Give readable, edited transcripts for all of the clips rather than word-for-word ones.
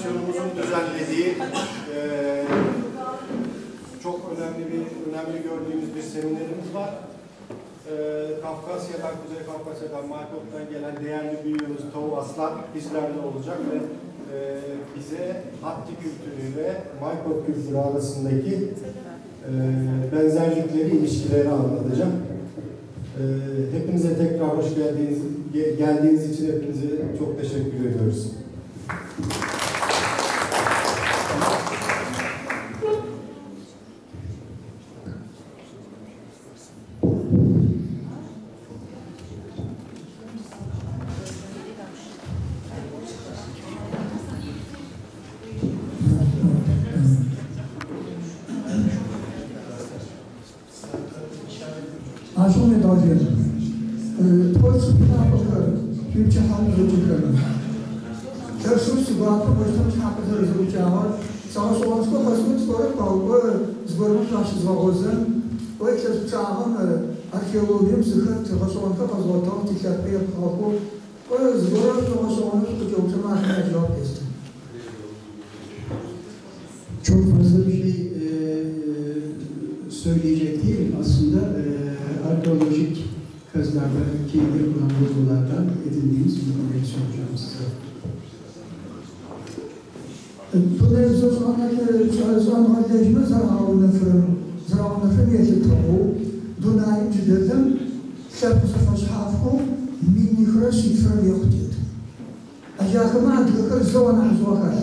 Federasyonumuzun düzenlediği çok önemli gördüğümüz bir seminerimiz var. Kafkasya'dan, Kuzey Kafkasya'dan, Maykop'tan gelen değerli büyüğümüz Tov Aslan bizlerle olacak ve bize Hatti kültürü ve Maykop kültürü arasındaki benzerlikleri, ilişkileri anlatacak. Hepinize tekrar hoş geldiğiniz için hepinize çok teşekkür ediyoruz. Çok fazla bir şey söyleyecek değilim. Aslında arkeolojik kazılardaki yapılan bulgulardan edindiğimiz bilgileri soracağım size. Tutaj zonlardaşımız zamanı yetiştiği Dunay'ın cidden şarkısı fashafu minihre şifre yoktu. Acaba adıkar zaman azvakar.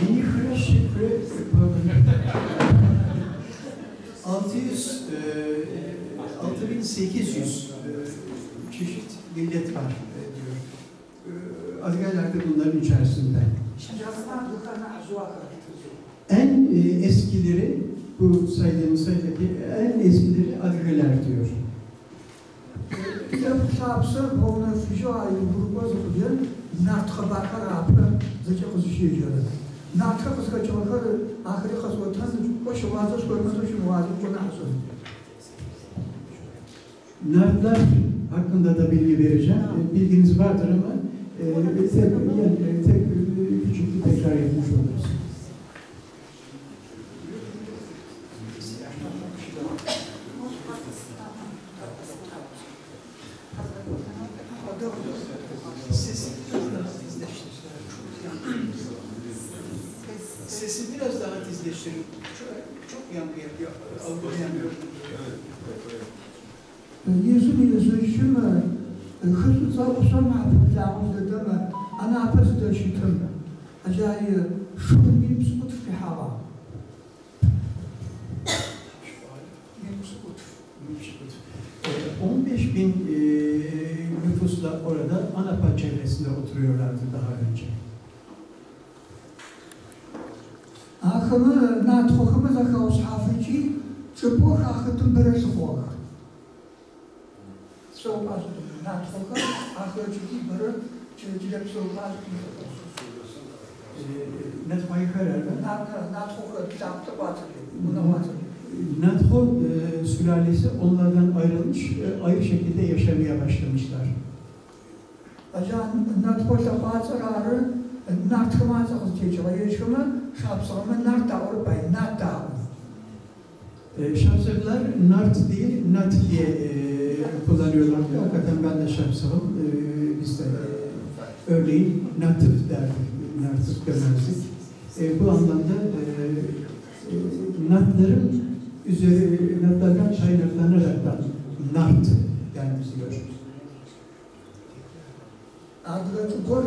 Minihre şifre 6800 çeşit millet var diyor. Adigaller de bunların içerisinde. En eskileri, bu saydığımız sayıdaki en eskileri Adigaller diyor. Şapsı, onu füjü ayı grubu zıplıyor. Nartka bakar apı, zıcı kızı şey diyor. Nartka kızı kaçırır, ahiri kızı otan, o şuvazı şuvarmazı şuvazı konağısın. Nartlar hakkında da bilgi vereceğim. Bilginiz vardır ama tek küçük bir tekrar yapmış oluruz. Sesi biraz daha tizleştirin. Çok yankı yapıyor. Algılayamıyorum. Yüzü şüme, hırsız olsa ne yapacağımız dedim. Ana apası da şütüm. Acayip şu bir psikot fi hava. 15.000 nüfusla orada Anapa çevresinde oturuyorlardı daha önce. Ahımı, nathohımı zakaus hafıcı, çıpuk ahıtım birisi hoğuk. Soğumaz, nathohı, ahıcı biri, çocuk soğumaz. Natho'yu kararlı. Nathohı, zaptı batırıyor, buna batırıyor. Natho sülalesi onlardan ayrılmış, ayrı şekilde yaşamaya başlamışlar. Ajan nathohla batırarı, nathımazı kızcıcığı yaşımı, şapsağımı narta Avrupa'yı, narta. Şapsaklar nart değil, nat diye kullanıyorlar. Hakikaten ben de şapsağım. Biz de örneğin natif derdik, natif demezdik. Bu anlamda natlardan kaynaklanarak nart deniliyor. Adı kor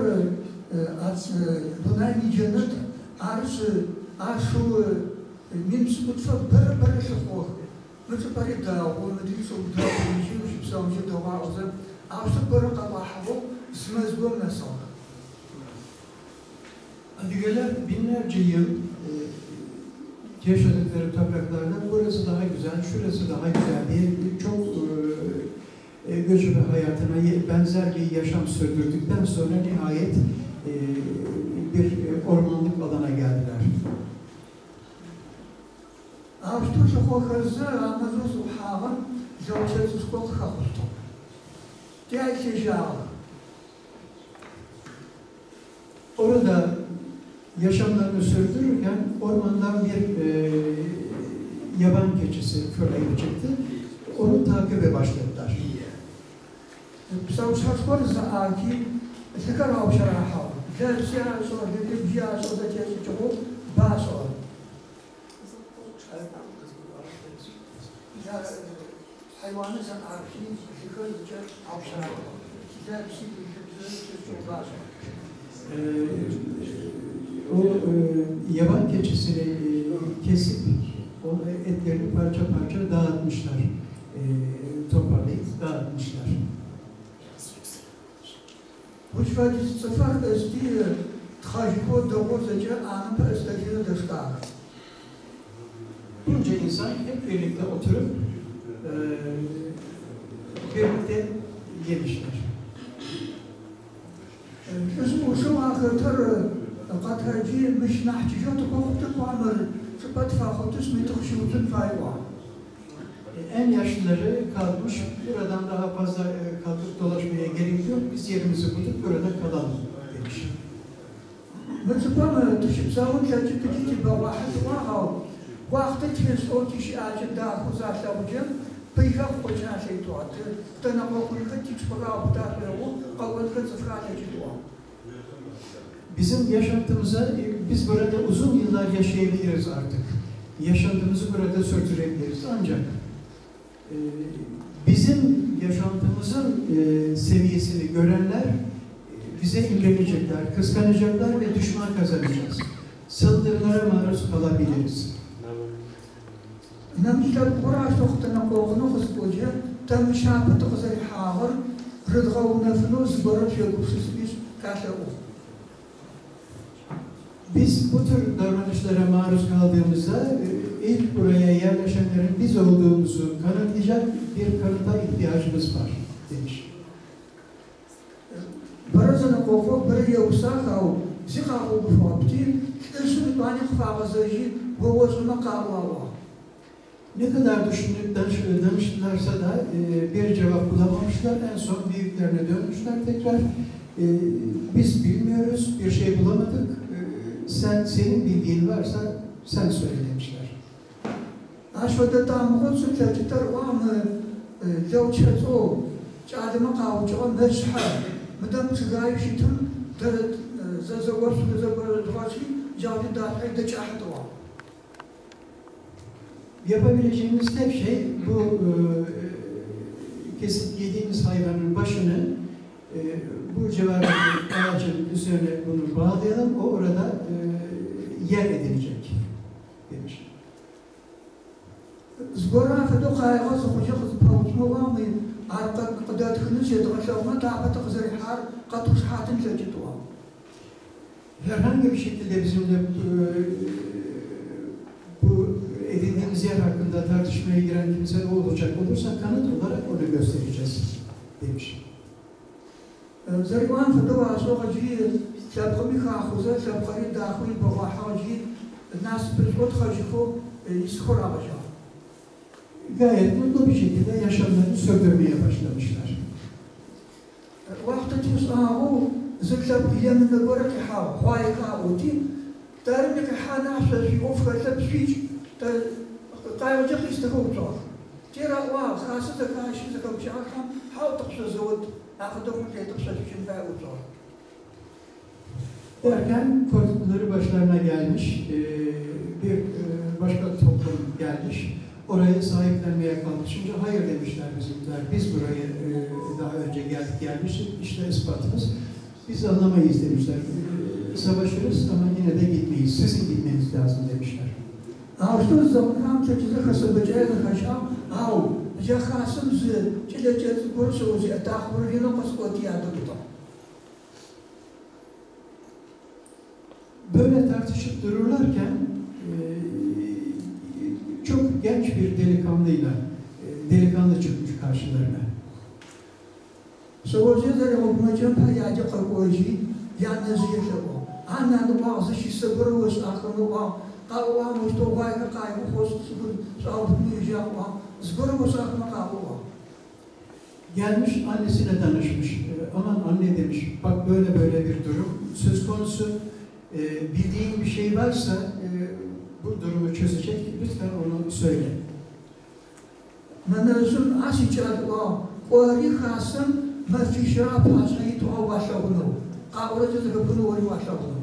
Dunay cennet arşı aşı minsk mutfa bir şoku. Nasıl pari da o medri soğukta bir şey savcı da var o zaman aşı bir kabahu smezgum nasıl? Adigaller binlerce yıl yaşadıkları topraklarda burası daha güzel, şurası daha güzel diye çok hayatına benzer bir yaşam sürdürdükten sonra nihayet bir ormanlık alana geldiler. Ağustos kokası anladığınız uhavan yolculuğu kokakustun. Diğer şecağı. Orada yaşamlarını sürdürürken ormandan bir yaban keçisi fırlayıp çıktı. Onu takibe başladılar. Savuşaşkor zaaki tekrar avşaraha. Dersiya sonra bir biya sonra kesi çoğu baso. Hayvanı zaaki tekrar avşaraha. Dersi bir çoğu baso. O yaban keçisini kesip o etlerini parça parça dağıtmışlar. Toparlayıp dağıtmışlar. Uçva sefer esti trajiko doğruca anı estediğini dışlar. Bunca insan hep birlikte oturup birlikte yemişler. Bizim uşu akıtır qathaci mش نحتاجه تقوم تقامر sıfat fakültüs metokşutun fayva. En yaşlıları kalkmış, buradan daha fazla kalkıp dolaşmaya gerek yok, biz yerimizi bulduk, burada kalalım demiş. Mıtıpamı düşüp savun çocuk tüketi babahat vahav. Vakti tez o kişi acı daha uzaklaşacağım. Peygamber kocan şey tuatı. Tana okulka tikspara abdar ve o kavga sıfırla gidiyor. Bizim yaşantımıza, biz burada uzun yıllar yaşayabiliriz artık. Yaşantımızı burada sürdürebiliriz. Ancak bizim yaşantımızın seviyesini görenler bize imrenecekler, kıskanacaklar ve düşman kazanacağız. Saldırılara maruz kalabiliriz. Namşlar Kur'an soktana kovunu kısboca, tam şapıt kızay hağır, rıdgavuna fınuz barış yokuşuz biz kaşa o. Biz bu tür davranışlara maruz kaldığımızda ilk buraya yerleşenlerin biz olduğumuzu kanıtlayacak bir kanıta ihtiyacımız var demiş. Barazana kofu bir yavsakav, zikavu bu fabti, üstünü bani kıfağızıcı, govozuna kavlava. Ne kadar düşünüp danıştılarsa da bir cevap bulamamışlar. En son büyüklerine dönmüşler tekrar. Biz bilmiyoruz, bir şey bulamadık. Senin bildiğin varsa sen söyle demişler. Aşvada tamamı sütlatılar o mı yavçatı çadımı kavuşan meşha. Mıdam çıgayı şitum zazavaz zazavazı cavdi dağıtı da çahtı o. Yapabileceğimiz tek şey bu kesip yediğimiz hayvanın başını bu civardaki ağacın üzerine bunu bağlayalım, o orada yer edinecek demiş. Zgora fado kayğaz hoca pavutma mı arka qadatkını yedğaşama dağıtı qızarihar qatuş hatin çeçitwa. Herhangi bir şekilde bizimle bu edindiğimiz yer hakkında tartışmaya giren kimse olacak olursa kanıt olarak onu göstereceğiz demiş. Zariwan fado aşoğacı şapkami khahuza şapkari daxil bawahaji nas prizot khajiko iskor abaja. Gayet mutlu bir şekilde yaşamlarını sürdürmeye başlamışlar. Vakti tüs ağu zıklap ileminde göre ki ha huayka uti tarimi ki ha nafsa fi ofka tabsfiç qayıcak istihuca. Tira wa khasıda kaşı zakavşakam ha taqsa zawad akıdımı taqsa için fa'uca. Derken korkuları başlarına gelmiş, bir başka toplum gelmiş. Orayı sahiplenmeye kalkışınca hayır demişler bizimkiler. Biz buraya daha önce gelmiştik, işte ispatımız. Biz anlamayız demişler. Savaşırız ama yine de gitmeyiz. Sizin gitmeniz lazım demişler. Ağustos zamanı çeçize kasabacaya kaşam, ağu, jakasım zı, çileceğiz kursu zı, tahmurunu kaskoti adıgıda. Böyle tartışıp dururlarken çok genç bir delikanlı çıkmış karşılarına. Soğucu da olmayacağım payacı kalkıcı yalnız yaşıyor. Annem bazı şeyler var, akıllı var. Kavga müştevaya kaybı hoşçakalın. Sağlıklıca var. Zgorı var akıllı kavga. Gelmiş annesine danışmış. Aman anne demiş, bak böyle böyle bir durum söz konusu. Bildiğin bir şey varsa bu durumu çözecek, lütfen onu söyle. Menezum asicat var. Orayı kasım, mefişra pasayı tuğa başlamını. Kavgacı da bunu oraya başlamını.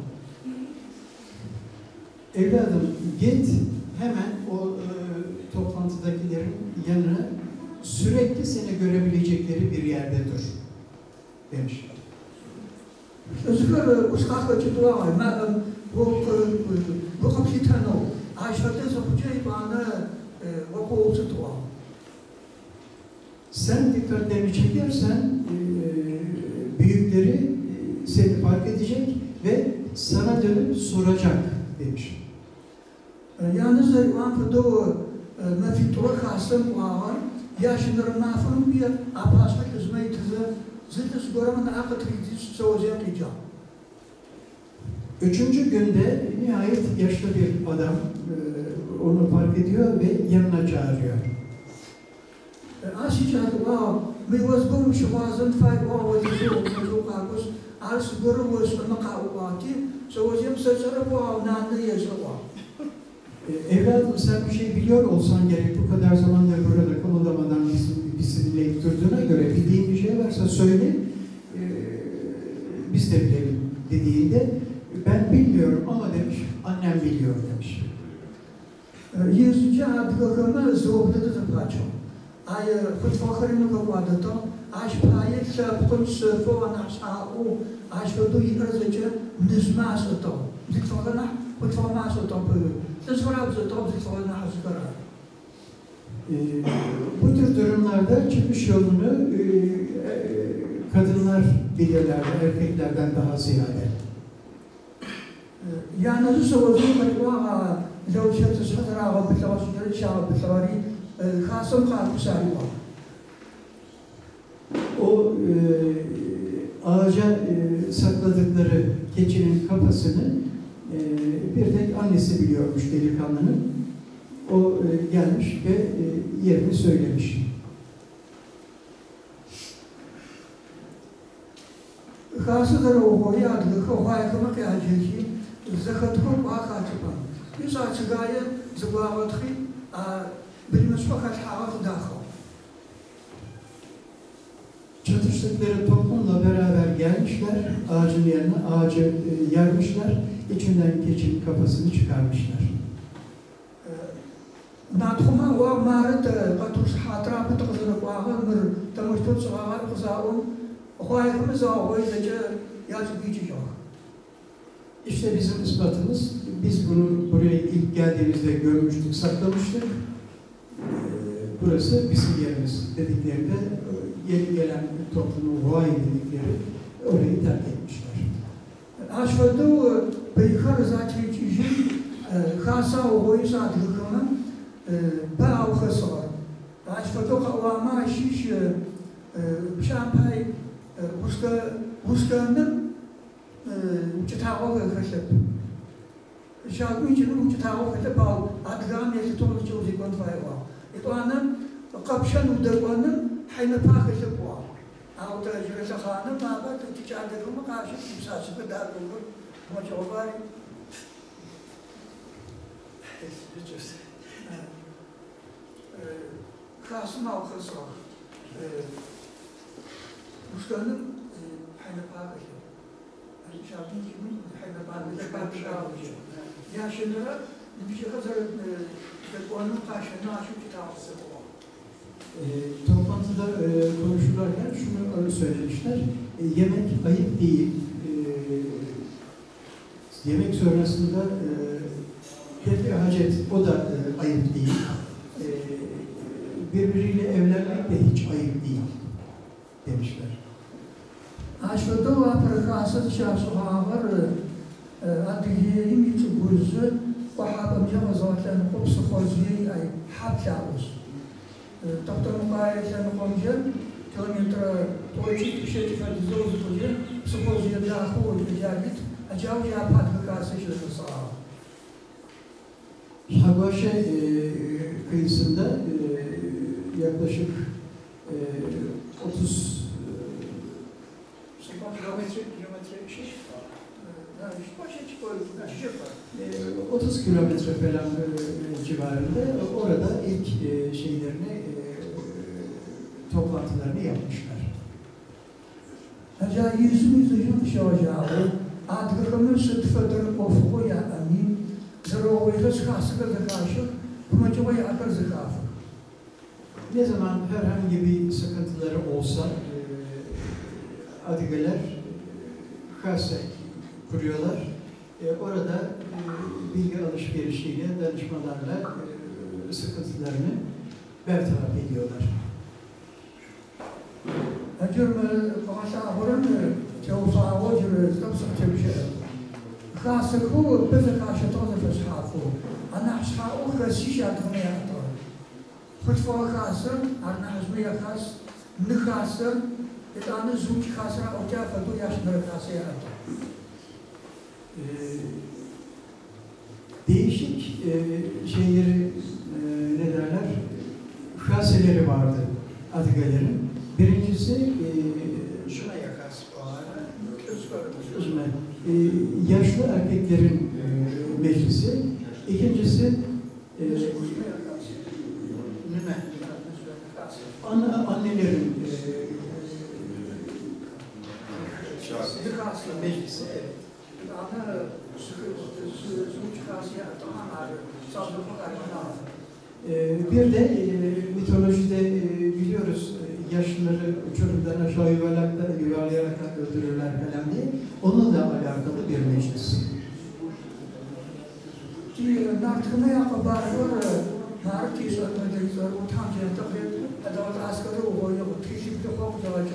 Evladım git hemen o toplantıdakilerin yanına, sürekli seni görebilecekleri bir yerde dur demiş. Zgorı uskakacı tuğa var. Bu kapitano. Aşağıda zakucayı bana vakuğusu tuğa. Sen dikkatlerini çekersen büyükleri seni fark edecek ve sana dönüp soracak demiş. Yalnız Vanfı'da mefitore kasım var. Yaşınların nafırın bir apasmak hizmeti zıttı zgorımın akıtıydı soğucak diyeceğim. Üçüncü günde nihayet yaşlı bir adam onu fark ediyor ve yanına çağırıyor. Asicat var. Mevazgum şuvazın fay var vazifo mevzukargus. Al-Zgorı vazifonu kavvati. Soğucak saçarı var. Nandı yazı var. Evladım sen bir şey biliyor olsan gerek, bu kadar zamandır burada kımıldamadan bizi dinleyip durduğuna göre bildiğin bir şey varsa söyle, biz de bilelim dediğinde ben bilmiyorum ama demiş, annem biliyor demiş. Yüzüce adıgakımı zoğubdadı da kaçım. Ay fıtfakırını kavvadıdı. Aşpayı şapkın sırfı ve nasa'u aşfıdı yıkırızıcı nizmasıdı. Zıtfakına fıtfamasıdı. Bu tür durumlarda çıkış yolunu kadınlar bilirler, erkeklerden daha ziyade. Yani soğuduğum var, levşetü sıkırağı, bitlavasıları, şahı bitlavari, kasım kalkısarı var. O ağaca sakladıkları keçinin kafasını bir tek annesi biliyormuş delikanlının. O gelmiş ve yerini söylemiş. Kasıdır o boyu adlı kavayakımı gelecek. Zıkıtkı bağkatıpa. Yüz açıgayı zıbavatı bilmesi fakat hava dağıl. Çatıştıkları toplumla beraber gelmişler, ağacın yanına, ağacı yarmışlar, içinden keçinin kafasını çıkarmışlar. Nathuma wa marat qatus hatra patqızını bağır, tamıştut sığalar kızaun, oğayakımız oğayıcı yazgıcı yok. İşte bizim ispatımız, biz bunu buraya ilk geldiğimizde görmüştük, saklamıştık. Burası bizim yerimiz dediklerinde yeni gelen toplumun vay dedikleri orayı terk etmişler. Aşfadu beykar zaten için kasa oğayı sadıklarının bağ kısır. Aşfadu kavama şiş şampay uskanın uçtağı kışıp. Şarkı için uçtağı kışıp bağ adgam yesi tolu çoğu konfay var. İtuanın kapşan udavanın hayna pakışıp var. Ağda jürese hanım ama ticadırımı karşı kimsası kadar olur. Maça var. Kasım avkası var. Uskanın hayna pakışıp. Şarkı kimin hayna pakışıp. Yaşınlara bir şey kadar onun karşına aşık kitapçısı var. Toplantıda konuşurlarken şunu söylemişler, yemek ayıp değil, yemek sonrasında bir hacet, o da ayıp değil, birbiriyle evlenmek de hiç ayıp değil demişler. Aşkıda var prekasız şahsuhalar adliyeyim için buzzu وحاكم جوازات لنقوم سخوزي أي حب شعوز. دكتور مقايد لنقوم جل километра точек, еще тифадизол запустил, супозия даху, дядит, а чау я падкасы şurada sağ. Hagoşe kıyısında yaklaşık 30 30 kilometre falan civarında orada ilk toplantılarını yapmışlar. Acaba yüzümüzde yıl şacağı, adgırımın sıtfıdır ofuğu ya amin, zırhoğuyla sıkasıkı karşı, kumacıvayı akar zıkafı. Ne zaman herhangi bir sıkıntıları olsa Adigeler kase kuruyorlar. Orada bilgi alışverişiyle, danışmalarla sıkıntılarını bertaraf ediyorlar. Acırmı, kamaşa horun, çavusağı ocuru, stamsak çevişe. Kasıkı, bize karşı tozı fışhafı. Ana fışhafı kasişe atını yaptı. Fıtfağı kasır, arna hızmı yakas, nıkasır, İtanı zunç kasra ocağı fadu yaşları kasıya yaptı. Değişik şeyleri, ne derler, kaseleri vardı Adigelerin. Birincisi şuna yakas yaşlı erkeklerin meclisi. İkincisi annelerin meclisi. Bir de mitolojide biliyoruz yaşlıları uçurumdan aşağı yuvarlayarak öldürürler falan diye. Onunla alakalı bir meclis. Nartını yapıbarıyor, nartı sormadıysa utanca tabii adalet askerı oluyor, teşvikli kopacak.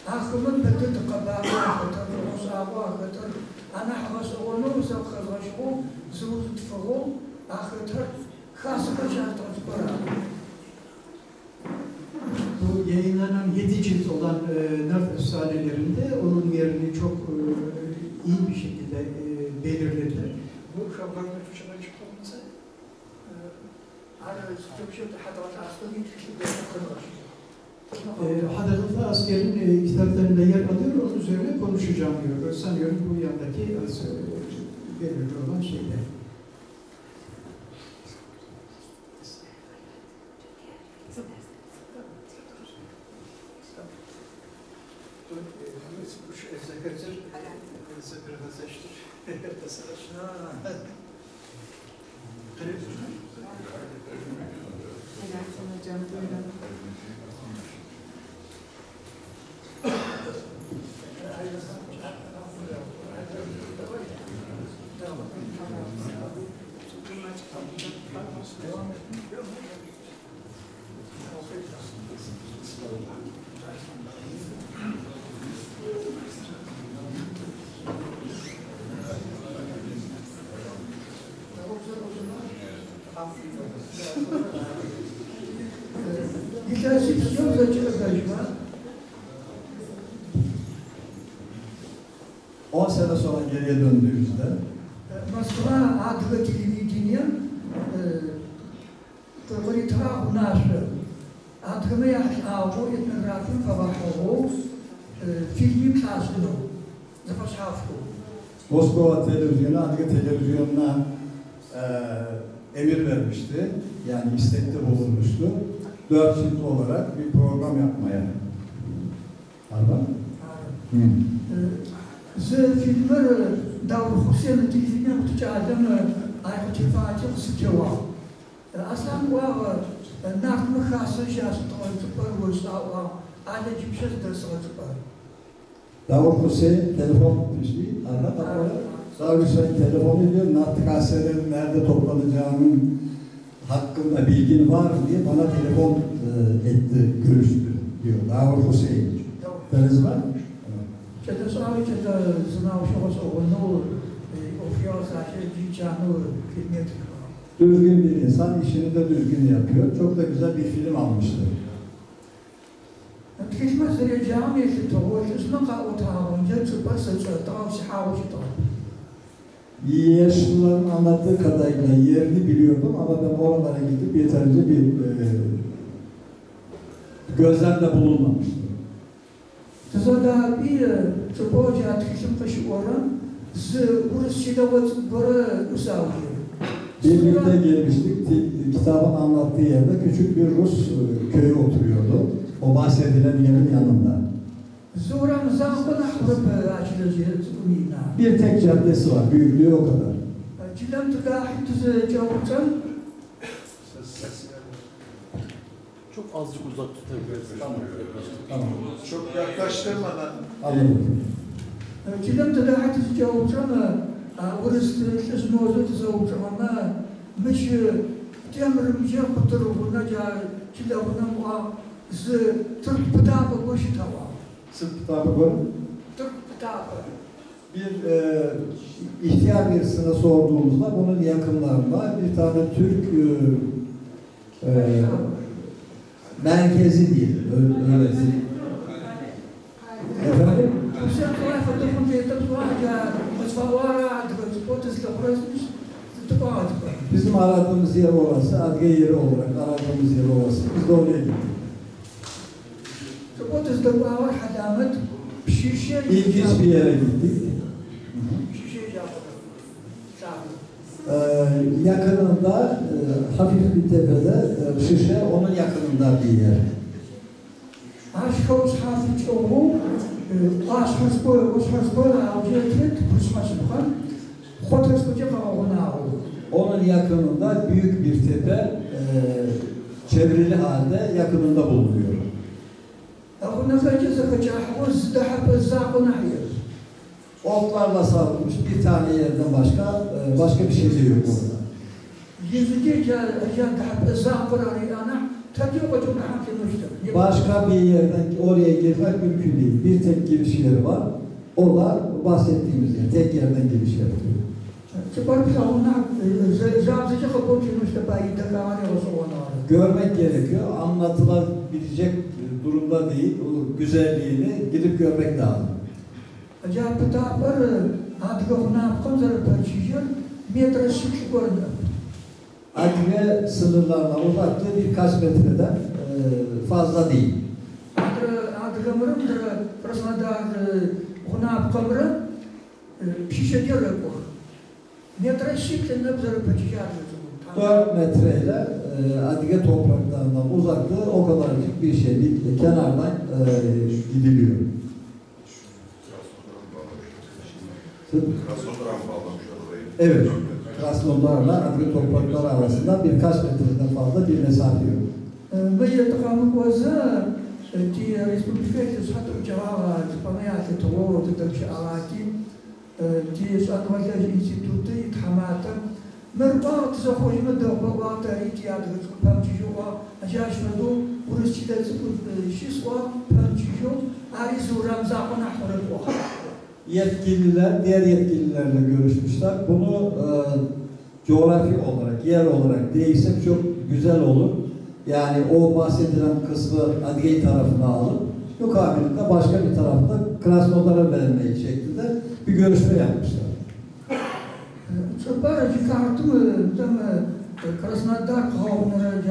Aklımın bedir tıkabağına kadar, musabağa kadar, ana havası onu zavkazlaşıyor, zıvı tıfığı, ahırtır, kasıkı şartlar. Bu yayınlanan 7 cilt olan Nart Efsanelerinde onun yerini çok iyi bir şekilde belirlediler. Bu şabanın fışına çıkmamıza, Türkçe'de hadavat askerı Hadratlı Asker'in kitaplarında yer alıyor, onun üzerine konuşacağım diyor. Sanıyorum bu yandaki belirli olan şeyler. On sene sonra geriye döndüğümüzde Moskva adlı televizyonun tırvırı tarafı naşı adını yaşağı etnografın favahoğu filmi klasını zafaşafı. Moskova televizyonu Adige televizyonuna emir vermişti. Yani istekte bulunmuştu. 4 cilt olarak bir program yapmaya. Anladın mı? Zı filmler Davul Hüseyin'in televizyonu mütecadını ayakı tifacı sıkıva. Aslan bu nartmı khası şahsı tağıtıplar vursağı aile cipşez dersi atıplar. Davul Hüseyin telefon etmişti. Anladın mı? Davul Hüseyin telefon ediyor. Nart kaselerin nerede toplanacağının hakkında bilgin var diye bana telefon etti, görüştü diyor. Davul Hüseyin. Deniz var mı? Çete sahibi çete sınav şoğuz oğunu ofiyal saçı cicanı filmi tıkıyor. Düzgün bir insan işini de düzgün yapıyor. Çok da güzel bir film almıştı. تكشمت الجامعة اللي تقول اسمها قاوتها ونجت بس تعرف شحاوش تعرف. Yaşlıların anlattığı kadarıyla yerini biliyordum ama ben oralara gidip yeterince bir gözlemde bulunmamıştım. Tezada bir çocuğa tüküşüm kaşı oran, burası şidavat böyle usaviye. Birlikte gelmiştik. Kitabın anlattığı yerde küçük bir Rus köyü oturuyordu. O bahsedilen yerin yanında. Bir tek caddesi var. Büyüklüğü o kadar. Çok azıcık uzak tutabiliriz. Tamam. Çok yaklaştırmadan. Anladım. Çilem telahat tecavüzana, orası şesnozu tezavüzana, meş temrim cevaptır buna ca çilevuna muha z Türk kitabı başı tava. Sırp kitabı var. Türk kitabı. Bir ihtiyar birisine sorduğumuzda bunun yakınlarında bir tane Türk merkezi değil. Öyle değil. Efendim? Bizim aradığımız yer orası, adliye yeri olarak aradığımız yer orası. Biz de oraya gittik. İlginç bir yere gittik. Yakınında, hafif bir tepede, Şişe onun yakınında bir yer. Aşkos hafif çoğu, aşkos boyu avcıyet, kusmasıkan, hotos koca kavağına oldu. Onun yakınında büyük bir tepe, çevrili halde yakınında bulunuyor. Otlarla sarılmış bir tane yerden başka bir şey de yok orada. Başka bir yerden oraya girmek mümkün değil. Bir tek giriş yeri var. O da bahsettiğimiz yer. Tek yerden giriş yapıyor. Görmek gerekiyor. Anlatılabilecek durumda değil. O güzelliğini gidip görmek lazım. Adliye sınırlarına uzaklığı birkaç metreden fazla değil. Dört metreyle adliye topraklarından uzaklığı o kadarcık bir şey değil. Kenardan gidiliyor. Evet. Krasnodar'la adliye toprakları arasında birkaç metreden fazla bir mesafe yok. في ريسبوبليكات صحت الجواب تقنيات التطور تدرش أراكي تي أدوات الإنستيتوتي تحماتا مرباط زخوج مدة وبابا تاريتي عدد بامجيجوا أجاش مدو ورسيدة شيسوا بامجيجوا عريس ورمزاقنا حول الوقت. Yetkililer, diğer yetkililerle görüşmüşler. Bunu coğrafi olarak, yer olarak değişsek çok güzel olur. Yani o bahsedilen kısmı adliye tarafına alıp yukarıda başka bir tarafta Krasnodar'a vermeyi şeklinde bir görüşme yapmışlar. Çöpara çıkarttım, tam Krasnodar kavramları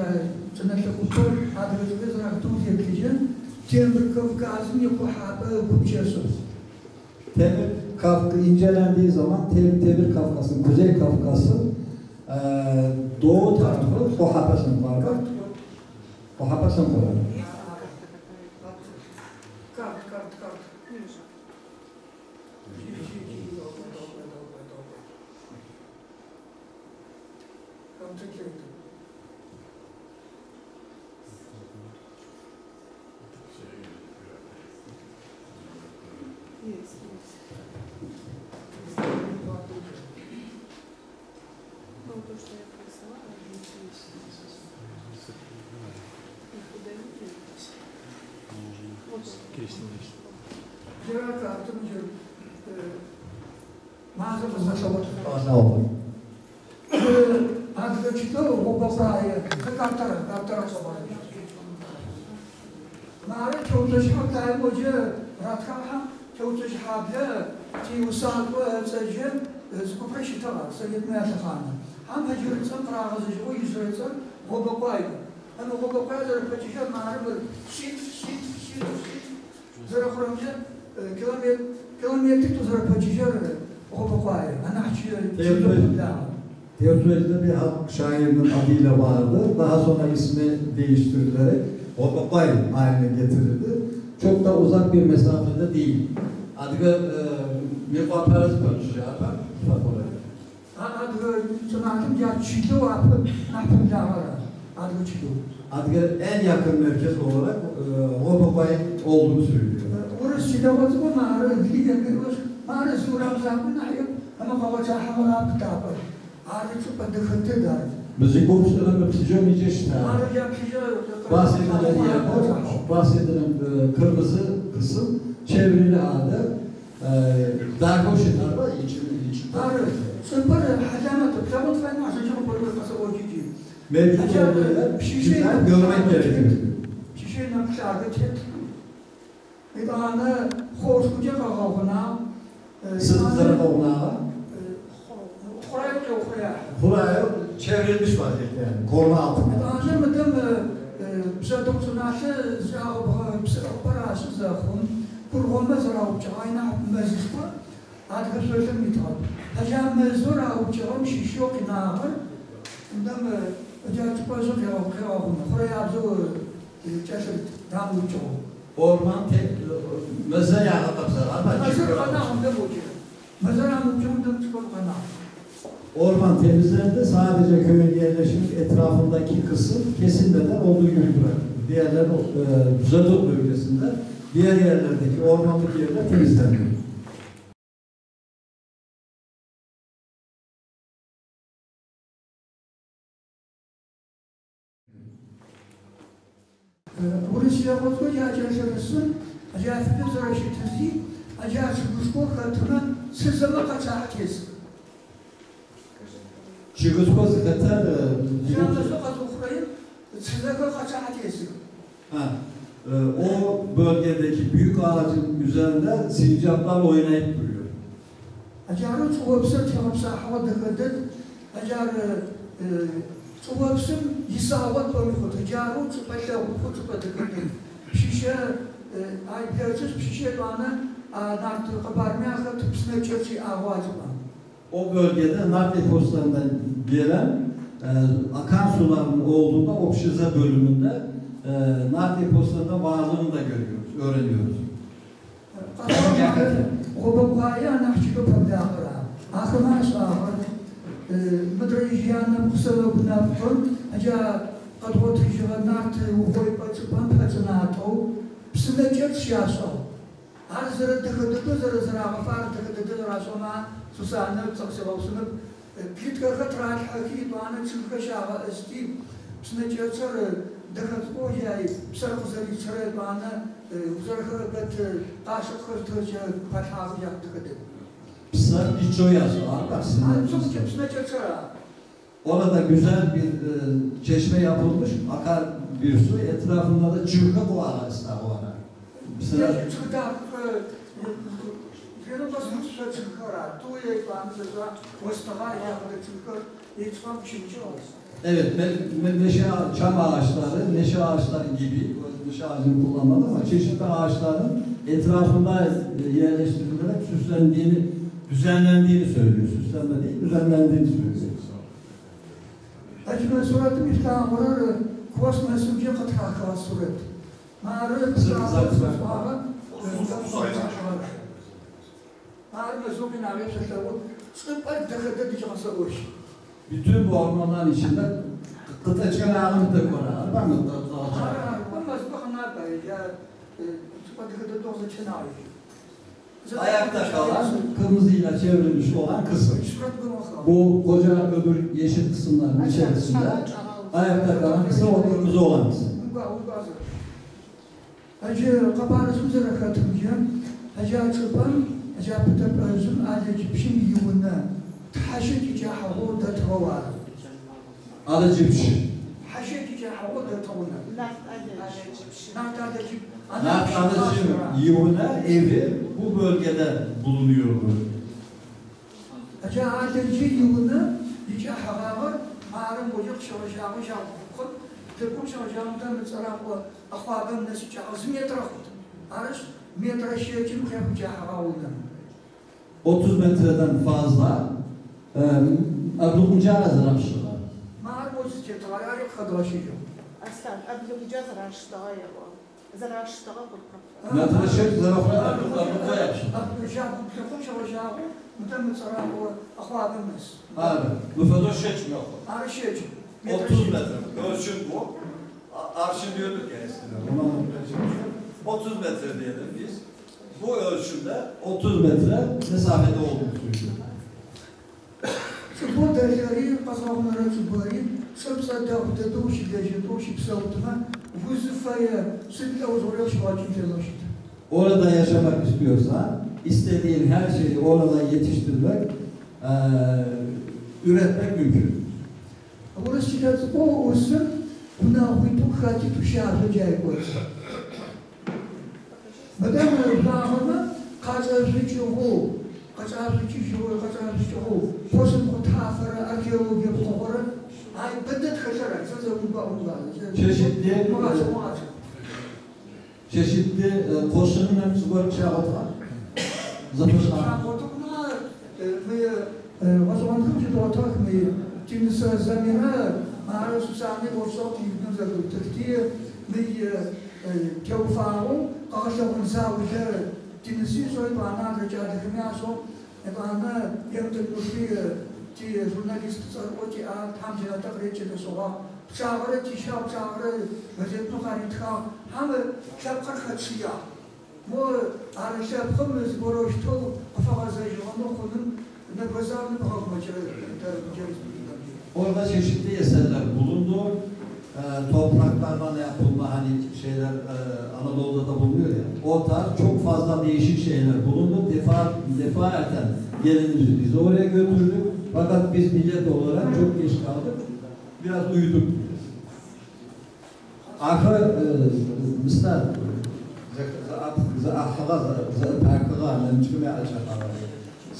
cennetle kutur, adresimiz raktım yetkilice, Temir Kafkas'ın yapıhabı kupçası. Temir incelendiği zaman Temir Kafkas'ın, Kuzey Kafkas'ın doğu tarafı Kohapas'ın var. Kohapas'ın var. Kart. Ne olur? Mare çoğutacı hakkı hoca ratkaham çoğutacı habla tiyusal bu elçacı skupreşi talar sayetmeye takanı. Ham hacırıtsın kırağızıcı o yüzürütsün goba koydu. Hem o goba koydu rıpaçıca mare bir şit. Zara kuramca kilometrik tuzara rıpaçıca goba koydu. Anahçı Teotihuacan'da bir halk şairinin adıyla vardı. Daha sonra ismi değiştirilerek Obapay haline getirildi. Çok da uzak bir mesafede değil. Adıga müfaparaz konuşuyor. Adıga sanatım ya çiğdo apı napım davara. Adıga çiğdo. Adıga en yakın merkez olarak Obapay olduğunu söylüyor. Orası çiğdavazı bu mağara bilgiler veriyoruz. Mağara zuramızaklı nahiyip ama kavaca havalar pıtapı. Adı çok adıkıntı da. Müzik konuşlarında psiyon iyice işte. Bahsedilen kırmızı kısım çevrili ağda darhoşlar var içinde. Süper hacamatı. Sabut fen aşağı yukarı kasa ojici. Mevcut çevreler güzel görmek gerekiyor. Şişe nakşarda çet. Bir tane hoş kucak ağabına. Sızlara bağına. Buraya çevrilmiş vaziyette yani. Koruma altında. Daha önce bize doktornaşı cevabı bize operasyon zaten kurulma zararlıca aynı meclis var. Adı sözüm bitiyor. Hacam mezur ağuçağım şiş yok inanır. Bundan acayip bazı kıyafım. Buraya abzu çeşit damlıca. Orman meze yağı kapsar. Mezur kanağımda bu ki. Mezur ağuçağımda çıkıyor kanağım. Orman temizlendi. Sadece köyün yerleşimlik etrafındaki kısım kesilmeden olduğu gibi bırakıldı. Diğerleri Zadok bölgesinde diğer yerlerdeki ormanlık yerler temizlendi. Burası yapıldığı acayipsin. Acayip bir zaraşıtızı. Acayip kuşkor katının sızıma kaçağı kesin. Çıgızkoz Katar o bölgedeki büyük ağacın üzerinde sincaplar oynayıp duruyor. Acarı çoğupsa çoğupsa hava dıkıdır. Acarı çoğupsın yisavat bölümü. Acarı çoğupsa çoğupsa dıkıdır. Şişe ay piyasız şişe bana nartı kabarmaya tüpsüne çöçü ağacı var. O bölgede nar deposundan gelen akan suların olduğunda Opşize bölümünde nar deposunun varlığını da görüyoruz, öğreniyoruz. Obapaya nahçıda pardağıra. Akıma sağır. Mıdrıjiyanın kusala bunaptın. Aca kadrotıcığa nartı uvoy paçıpan paçınato. Psınecek şiyasal. Her zırı tıkıdıklı zırı ağafar tıkıdıklı rasona Susanı tsaksevalsını pitka katrak haki bana çıkış şava esti. Psınecek çarı dıkıt oyay sarkızarı çarı bana uzarı gat taşık kırtıcı pathavı yaptıkıdı. Pısar bir çoğu yazıyor. Psınecek çarı. Orada güzel bir çeşme yapılmış, akar bir su, etrafında da çırka bu arasında o ara. Sıra çıkıdak, Yeni basın çıkar, tu yeklandıza, Mustafa yapıda çıkar, yetişmem üçüncü olsun. Evet, çam ağaçları, neşe ağaçları gibi, neşe ağacını kullanmadım ama çeşitli ağaçların etrafında yerleştirilerek süslendiğini, düzenlendiğini söylüyor. Süslenme değil, düzenlendiğini söylüyor. Acaba suratım İstanbul'u kosmesimce katıraklar surat. Mağarı İstanbul'u suratı. Bütün bu ormanların içinde kıtaçkan ağını da konar. Var mı? Ayakta kalan, kırmızıyla çevrilmiş olan kısım. Bu koca öbür yeşil kısımların içerisinde ayakta kalan kısım o kırmızı olan kısım. Hacı kabarısım zara katılacağım. Hacı açıpan, hacı apıtap özüm, adeci bir şey yuvuna. Haşe ki havu da tava. Alıcı bir şey. Haşe ki havu da tava. Nart adeci. Naktanıcı yığına evi bu bölgede bulunuyordu. Acayip yığını hiç havalar ağrım boyuk çalışacağım şarkı. Tepuk çalışacağımdan mesela bu akvadan nasıl çalışır metre kut. Arış metre şey için yapacak havalıdan. 30 metreden fazla أبلغ رمشتها. ما أعرف تتغير قدر شيء. أصلاً أبلغ جاز راشتها يا با. إذا راشتها بالقرب. ما ترشيت زرافة أبلغ يابش. أبلغ جاب بكم شو جاب متم صراحة أخوات الناس. هذا بفضل شيء mi yok? Ağrı şey. 30 metre. Ölçüm bu. Arşın diyorduk ya eskiden. 30 metre diyelim biz. Bu ölçümde 30 metre mesafede olduğunu söylüyor. Şu bu derleri kazanları çubuğu, şapsa da doğuşu gece doğuşu psaltıma, vuzifaya sütle uzorya şuacım telaştı. Orada yaşamak istiyorsan, istediğin her şeyi orada yetiştirmek, üretmek mümkün. Orası çıkarsa o olsun, buna huytu hati tuşarı cayıp olsun. Madem Rahman'a kazanıcı o, kazanıcı o, posun kutafara arkeoloji yapıları, ay beddet kaçarak sözü çeşitli koşunun hepsi böyle çağatlar. Zapışlar. O zaman hıcı doğatak mı? Kimse zamira, mağarası sahne borçak yükünüze götürdü. Kevfağım, ağaçların savcı, kimisi soy bana rica edilmiyorsun. Bana yöntemli ki jurnalist sarıcı tam cennet akreçte soğa. Çağrı tişa çağrı, vaziyetli karintka, hem şapkar kaçıya. Bu arşivimiz borçlu, afakazı yoğunluğu konum ne gözlerle bakmacı Orada çeşitli eserler bulundu. Topraklardan yapılma hani şeyler Anadolu'da da bulunuyor ya. O tarz çok fazla değişik şeyler bulundu. Defaten gelinimizi biz oraya götürdük. Fakat biz millet olarak çok geç kaldık. Biraz uyuduk. Arka misal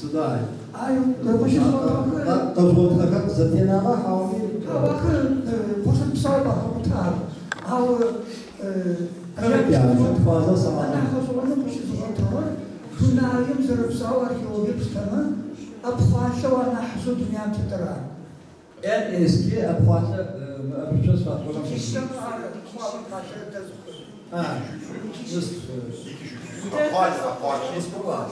Sıday. Ay, başım ağrıyor. Tozboltaka zatenama havli. Bakın, boşun psalba hamutar. Evet yani çok fazla zaman. Ana hazırlanıp bir şey zorluyor. Şunayım zırh psal arkeoloji psalma. Abxaşa ve nahsu dünyam titrar. En eski abxaşa mühendis var. Kişisel ağrı, kualım kaçırı tezgür. Ha. İsmi var.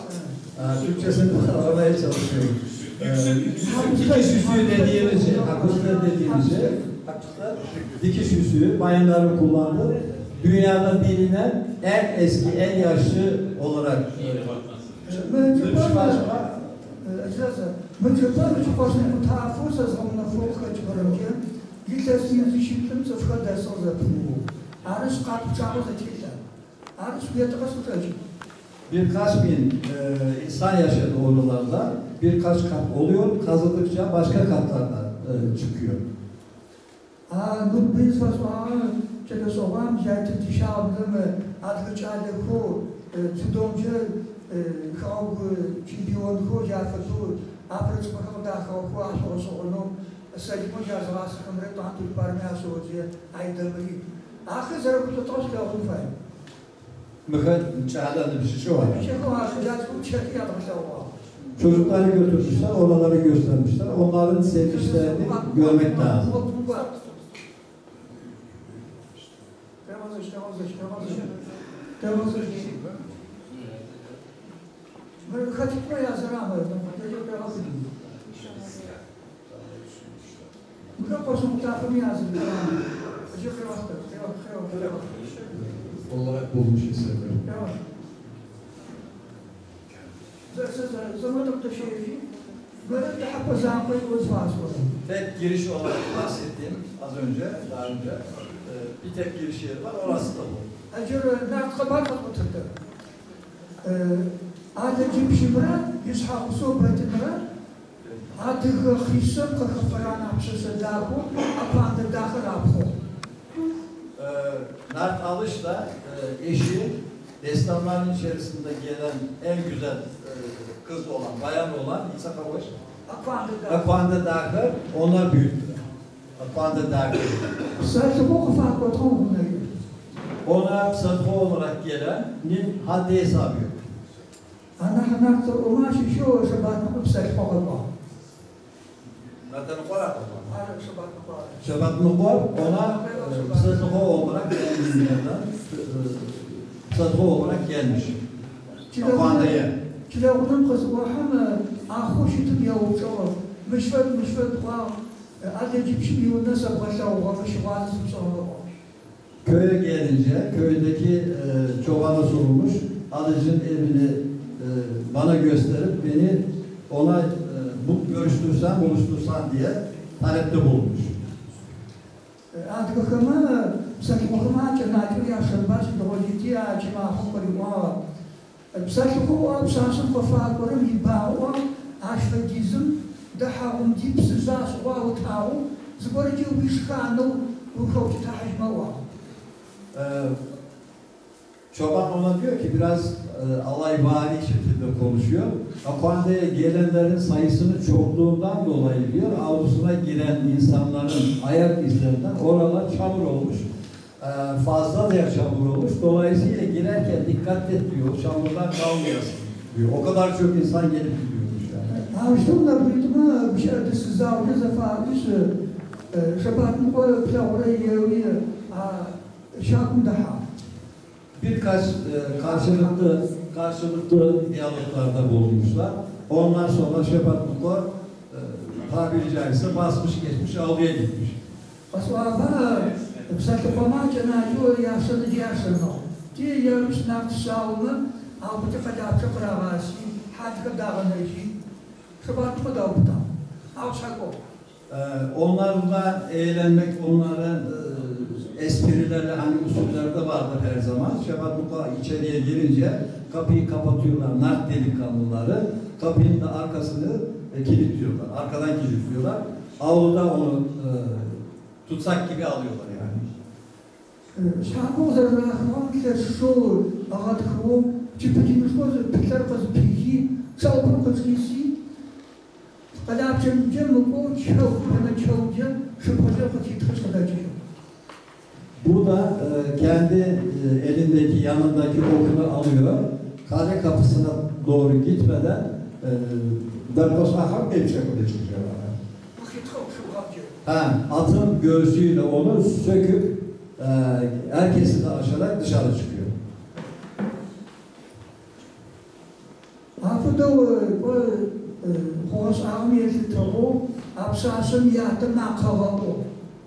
Türkçesini aramaya çalışıyorum. Dikiş yüzüğü dediğimiz şey, akışlar dediğimiz şey, dikiş yüzüğü bayanların kullandığı, dünyada bilinen en eski, en yaşlı olarak Mıncıklar çıkmasını bu tarafı zamanla fokka çıkarınca gitesiniz işittim sıfır ders oldu. Arış kapçağımız açıldı. Arış bir yatakası açıldı. Birkaç bin insan yaşadı oralarda. Birkaç kat oluyor. Kazıdıkça başka katlardan çıkıyor. Bu biz vasıflarını çeke soğan jaytı dişağımda adlıçaylı ku tudomcu kavgu çimpiyon ku jafatu apres bakalım da kavgu asosu onu sadiko jazvası kamre tantul parmaya soğucu aydamri. Ahir zarabı toş kavgu fay. Bakın çağdan bir şey var. Çocukları götürmüşler, oraları göstermişler. Onların sevmişlerini görmek lazım. Olarak bulmuş eserleri. Tek giriş olarak bahsettiğim az önce, daha önce bir tek giriş yeri var, orası da bu. Adacım şimra, yüzhak sohbetimra, adıgı xisem kıkıfıran apşısı dahu, apandı dahır aphu. Nart Alış da eşi destanların içerisinde gelen en güzel kız olan, bayan olan İsa Kavaş. Akvanda Dağır, onlar büyüttüler. Akvanda Dağır. Ona satma olarak gelenin haddi hesabı yok. Zaten olarak Şabat Nukor ona satma olarak geldiğinden satma olarak gelmiş. Akvanda'ya. Kilavunun kızı var ama ahuşitim yavucu. Müşvet var. Adecik şimdi yolda sabahla olmuş bazı sonra. Köye gelince köydeki çobana sorulmuş. Alıcın evini bana gösterip beni ona görüştürsen, buluştursan diye talepte bulunmuş. Artık ama sakımakıma cennet yaşanmaz. Doğru açma hukukları var. Sakımakı absasın kafaklarım ibawa aşfedizm daha umdi psizas var utağı zborcu bişkanı ruhu tahijma var. Çoban ona diyor ki biraz alayvari şekilde konuşuyor. Akvanda'ya gelenlerin sayısının çokluğundan dolayı diyor, avlusuna giren insanların ayak izlerinden oralar çamur olmuş. Fazla da çamur olmuş. Dolayısıyla girerken dikkat et diyor, çamurdan kalmayasın diyor. O kadar çok insan gelip gidiyormuş yani. İşte onlar büyütme bir şey de siz zavcı zafarlısı şabatın koyu plavurayı yeviye şakım daha. Birkaç karşılıklı diyaloglarda bulunmuşlar. Ondan sonra Şebat Nukor tabiri caizse basmış geçmiş avluya gitmiş. Basvaba sakıpama cenacı yaşadı yaşanı. Diye yarış nakşavını albuca kadar çakravası hacı dağınıcı Şabat mı da orada. Avşako. Onlarla eğlenmek, onlara esprilerle hani usullerde vardır her zaman. Şebat Nukor içeriye girince kapıyı kapatıyorlar, nart delikanlıları. Kapının da arkasını kilitliyorlar, arkadan kilitliyorlar. Avluda onu tutsak gibi alıyorlar yani. Şako zararlı ki şu ağatığı çıpıcımız kozu pikler kozu piki çabuk kozisi kadar cemcem ko çok bana çokca şu kozu kozu tutuşacak. Bu da kendi elindeki yanındaki okunu alıyor. Kale kapısına doğru gitmeden Darkosahar bir şekilde çıkıyor. Atın göğsüyle onu söküp herkesi de aşarak dışarı çıkıyor. After horse army tabu absasın yahtı nakavabo.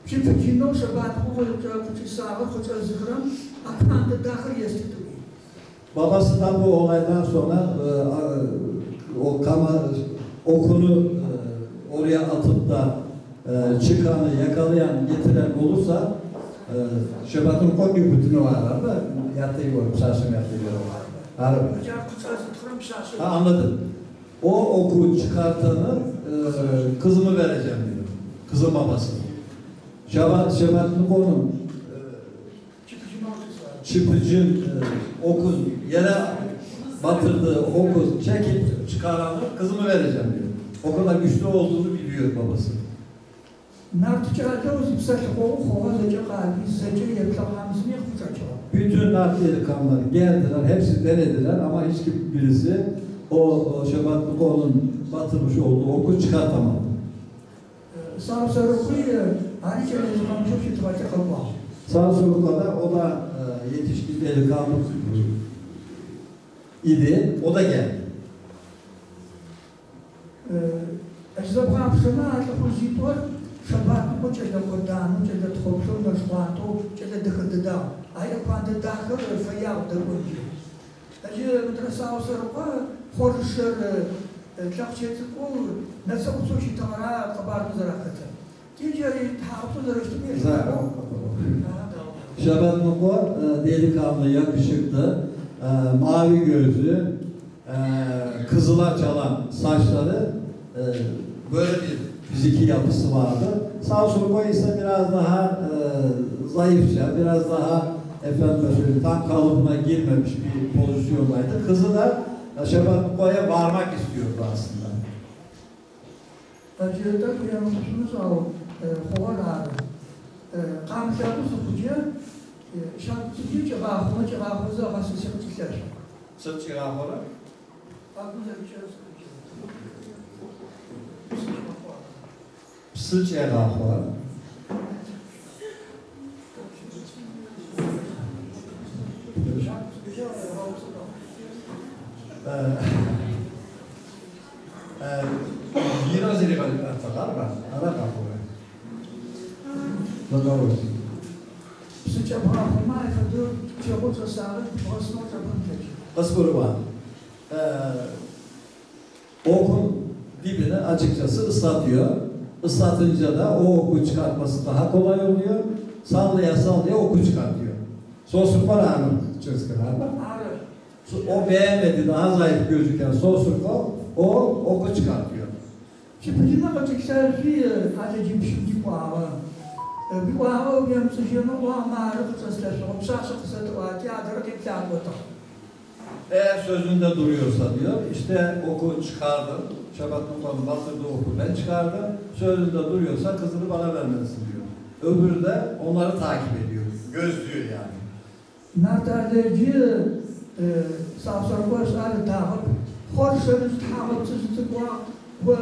Şimdi kino şabat bu sahı zıhram akmanda dahil yestidu. Babasından bu olaydan sonra okunu oraya atıp da çıkanı yakalayan, getiren olursa Şebat'ın koyu bütünü var da yattığı var, şaşım yattığı var. Anladın. O oku çıkartanı kızımı vereceğim diyor. Kızım babası. Şebat'ın onun çıpıcın okun yere batırdığı oku çekip çıkaranı kızımı vereceğim diyor. O kadar güçlü olduğunu biliyor babası. Bütün Nart delikanlıları geldiler, hepsi denediler ama hiçbirisi o Şebat Nukor'un batırmış olduğu oku çıkartamadı. Sağ solukada o da yetişkin delikanlı idi, o da geldi. Şabat bu çede kodanı çede topsun da şuanto çede dıkıdıda ay akvanda dahil fayav da buncu. Acı madrasa usarpa horşer çakçet ko nasıl uçuşu tamara kabar zarakatı. Ticari tahaptu zarıştı. Şabat Nukor delikanlı, yakışıklı, mavi gözlü, kızıla çalan saçları, böyle bir fiziki yapısı vardı. Sağ Solukay ise biraz daha zayıfça, biraz daha efendim söyleyeyim, tam kalıbına girmemiş bir pozisyondaydı. Kızı da Şabat Muka'ya varmak istiyordu aslında. Acıda uyanmışsınız o kovalarda. Kamşarı sıkıcı, şarkıcı cevabımızı havası sıkıcılar. Sırt çırağı olarak. Aklınıza bir şey sıkıcı. Sırt çırağı olarak. Giroz ile takar mı? Ara kapı. Doğru. Sıçra bırakma efendim, çabuk sağlık, basma çabuk geçiyor. Asburu var. Okun dibini açıkçası ıslatıyor. Islatınca da o oku çıkartması daha kolay oluyor. Sallaya sallaya oku çıkartıyor. Sosur var hanım çıksın abi. O beğenmedi, daha zayıf gözüken sosur o oku çıkartıyor. Şimdi ne bakacaklar ki acıcım şimdi bu hava. Bir hava benim sıcağına bu hava kısaslar. O şahsı kısatı var ki adara tekrar botar. Eğer sözünde duruyorsa diyor, işte oku çıkardım. Şabat Muka'nın batırdığı oku ben çıkardım. Sözünde duruyorsa kızını bana vermelisin diyor. Öbürü de onları takip ediyor. Gözlüyor yani. Nataleci sağsarkoş adı dağıp, hoşlarınız tağıpsızlığı bu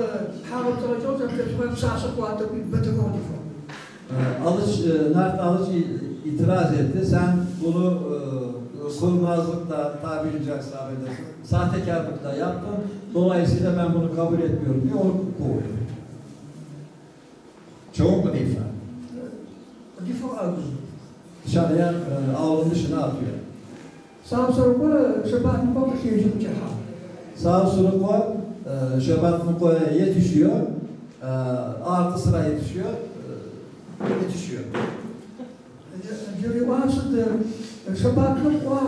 tağıpsızlığı olacak bir şahsı kuatı bir betek olacak. Nart Alıç itiraz etti. Sen bunu kurnazlıkla, tabiri caizse affedersin, sahtekarlıkla yaptın. Dolayısıyla ben bunu kabul etmiyorum diye onu kovuyor. Çoğunlukla değil. Dışarıya avlunun dışına atıyor. Sağsarkoş Şabat Muka'ya şeycik ceha. Sağ Suruk'a Şabat Muka'ya yetişiyor. Artı sıra yetişiyor. Yetişiyor. Jurivasıdır. Şabat Muka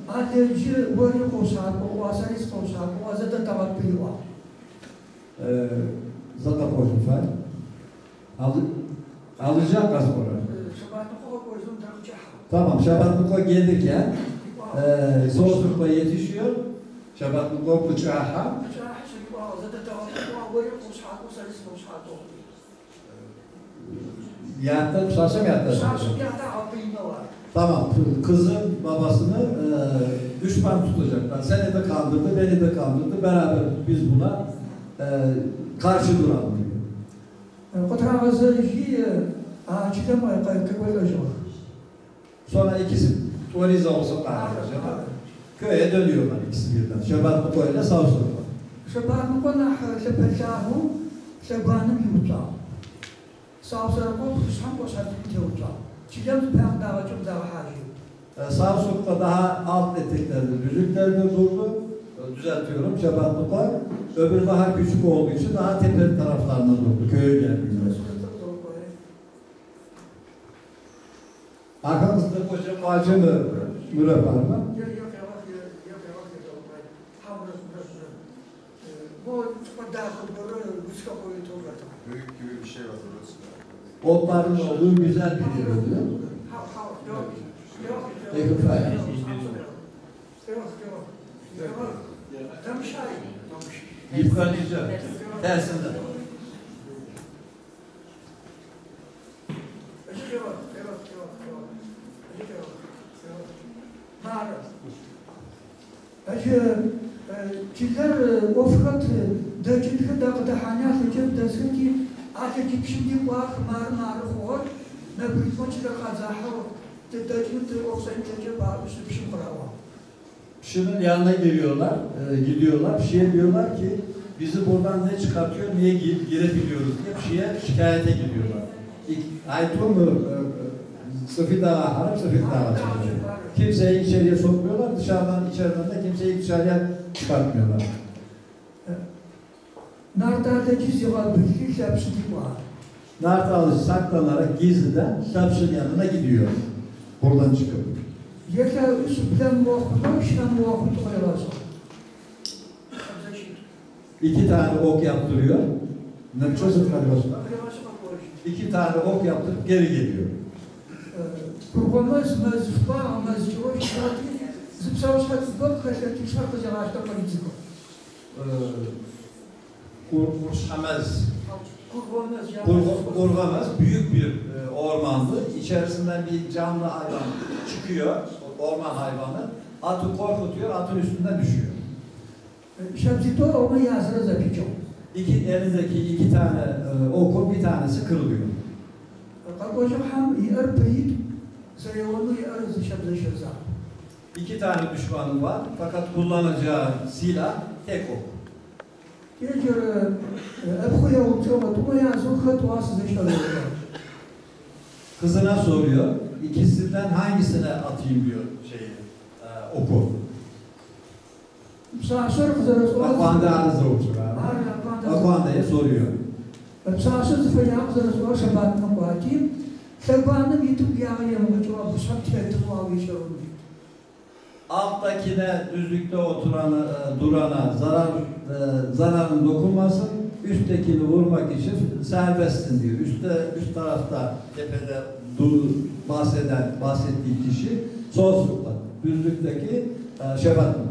adeci varı koşar, o asaris koşar, o azada tavat pili var. Zaten koşun fay. Alacak az sonra. Şabat Muka koşun da ceha. Tamam, Şabat Muka gelirken Sağ Suruk'a yetişiyor. Şabat Muka bıçağı. Yatta kusarsa mı yatta? Tamam, kızın babasını düşman tutacaklar. Seni de kandırdı, beni de kandırdı. Beraber biz buna karşı duralım diyor. Sonra ikisi Tuarize olsa karşılaşacak. Köye dönüyorlar ikisi birden. Şabat Muka ile Sağ Suruk'a. Şabat Muka'na şepeşahu, şebanım yutağım. Sağsarkoş kuşam koşar bir yutağım. Çilem ben daha çok daha hacı. Sağ Suruk'ta daha alt eteklerde, düzlüklerde durdu. Düzeltiyorum, Şabat Muka. Öbürü daha küçük olduğu için daha tepeli taraflarında durdu. Köye geldi. Arkamızda koca ağacı mı müreffeh mı? Büyük gibi bir şey var burası. Otların olduğu güzel bir yer oluyor. Yıpranacak. Tersinde. Çiller o fakat döküntü dağıtı hanya hücum desin ki artık şimdi bu mar hor ne büyük maçlar kazaha döküntü olsa intece bağlısı bir şey bravo. Şunun yanına geliyorlar, gidiyorlar. Şiye diyorlar ki bizi buradan ne çıkartıyor, niye girebiliyoruz diye şikayete gidiyorlar. Aytun Sıfır Dağı Hanım Sıfır Dağı çıkıyor. Kimseyi içeriye sokmuyorlar, içeriden de kimseyi dışarıya çıkartmıyorlar. Nardar'daki zival bilgi şapşıdık var. Nardalı saklanarak gizliden Şapşın yanına gidiyor. Buradan çıkıp. Yeka üstten muhakkı, işten muhakkı koyarlar. İki tane ok yaptırıyor. Ne çözüm var? İki tane ok yaptırıp geri geliyor. Kurbanmaz, mezifba, mezifba, şartı, zıpsav şartı, bak kaşartı, şartı canaşta politika. Kurşamez, Kurbanmaz, Kurgamaz büyük bir ormandı. İçerisinden bir canlı hayvan çıkıyor, orman hayvanı. Atı korkutuyor, atın üstünden düşüyor. Şemsito onu yazırız yapacağım. Elindeki iki tane oku, bir tanesi kırılıyor. Hocam hem yarpayıp sayılanı yarız şemse şemse. İki tane düşmanı var fakat kullanacağı silah tek ok. Gece Ebhuya uçuyor, o yazı kıtuvasız işler. Kızına soruyor, ikisinden hangisine atayım diyor oku. Sağsır kızarız. Akvandarızı uçuyor. Akvanda'ya soruyor. Sağsır zıfaya kızarız o şabatına kuatayım. Şabatına bitip yağıya uçuyor, bu şartiyeti muavişe oluyor. Alttakine, düzlükte durana zararın dokunmasın, üsttekini vurmak için serbestsin diyor. Üst tarafta, tepede bahsettiği kişi sol sırtta, düzlükteki şebat mı?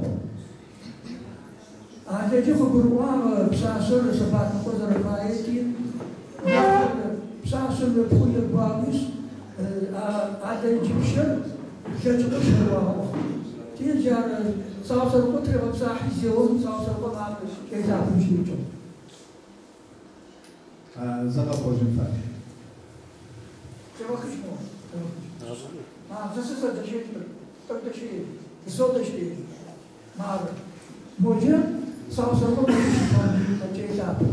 Ayrıca bu gruba sağsır şabatına kızarız ayeti, sağsır ve puyla bağmış, ayrıca bir şey, geçmiş var. Tijar sağsır ko treba sahizyon sağsır ko nam gezapım şucu. Zaporožje tak. Treba kışmo. Zasız da şey, tak da şey, sol da şey. Mar. Moja sağsır ko gezapım.